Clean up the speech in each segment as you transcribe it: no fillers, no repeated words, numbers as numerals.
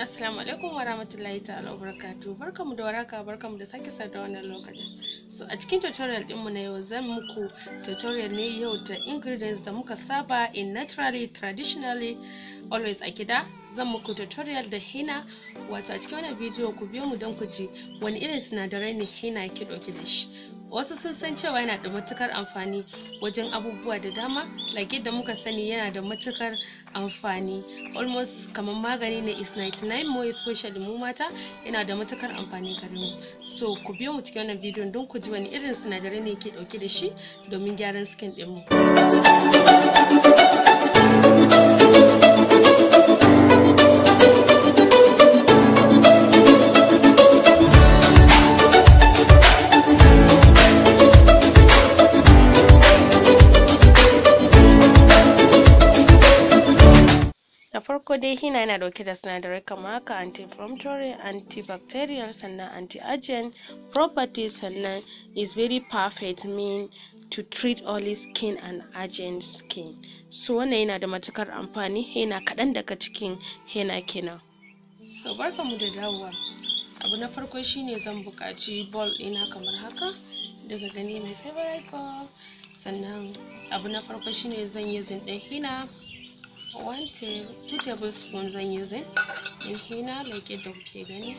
Assalamu alaikum wa rahmatullahi ta'ala wa barakatuh. Barkamu da waraka, barkamu da sake saduwa wannan lokaci. So a cikin tutorial ɗinmu na yau zan muku tutorial ne yau da ingredients da muka saba in naturally, traditionally, always a gida. Zan muku tutorial da henna, wato a cikin wannan bidiyo ku biyo mu don ku ji wani irin sinadarai ne henna yake ɗauke da shi. Wasu sun san cewa yana da matukar amfani wajen abubuwa da dama, like yadda muka sani yana da matukar amfani almost kamar magani ne, is 99 more especially mu mata yana da matukar amfani gare mu. So ku biyo mu cikin wannan bidiyon don ku ji wani irin sinadarai ne yake dauke da shi domin gyaran skin din mu. Farko dai henna yana dauke da sinadarai kamar haka: anti-inflammatory, antibacterial, sannan anti-aging properties, sannan is very perfect mean to treat oily skin and aging skin. So wannan yana da matukar amfani, henna kaɗan daga cikin henna kenan. So barkamu da dawowa. Abu na farko shine zan buƙaci bowl ɗina kamar haka, daga gani my favorite bowl. Sannan abu na farko shine zan yi ɗin henna 2 tablespoons zan using in henna, like yadda kuke gani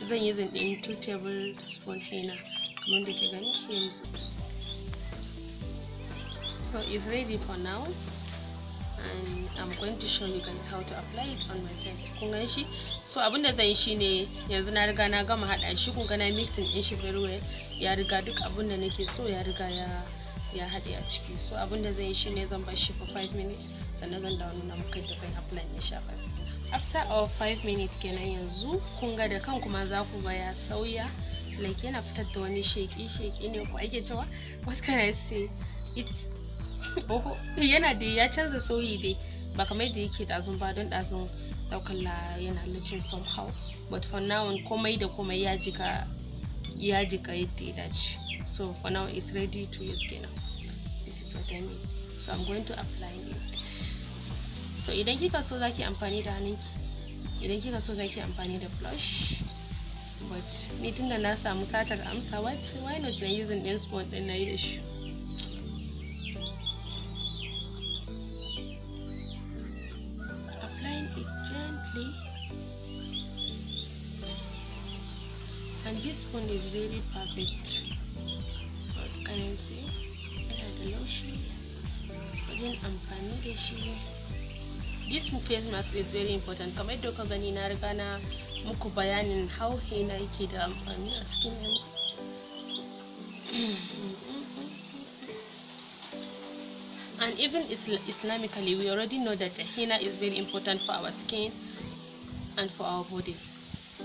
zan using din 2 tablespoon henna kamar da ke gani yanzu. So it's ready for now and I'm going to show you guys how to apply it on my face. Kun gan shi? So abinda zan yi shine yanzu na riga na gama hada shi, kun ga na mixing din shi very well, ya riga duk abinda nake so ya riga ya haɗe a ciki. So abinda zan yi shine zan bar shi for 5 minutes sannan zan dawo nuna muku yadda zan apply din shi a face. After our 5 minutes kenan yanzu kun ga da kanku ma za ku ga ya sauya, like yana fitar da wani sheki ne ko ake cewa, what can I say, it yana da ya canza sauyi dai, ba kamar yadda yake ɗazun ba, don ɗazun saukalla yana looking somehow, but for now komai da komai ya jika yadda ya dace. So for now it's ready to use kenan. This is what I mean. So I'm going to apply it. So idan kika so zaki amfani da hannunki, idan kika so zaki amfani da blush, but ni tunda na samu satar amsa, why not na using din spoon din na yi da shi. Applying it gently, and this spoon is really perfect. What can I say? Yana da laushi wajen amfani da shi. This face mask is very important. Kamar yadda kuka gani na riga na muku bayanin how henna yake da amfani a skin ɗin. And even Islamically, we already know that the henna is very important for our skin and for our bodies.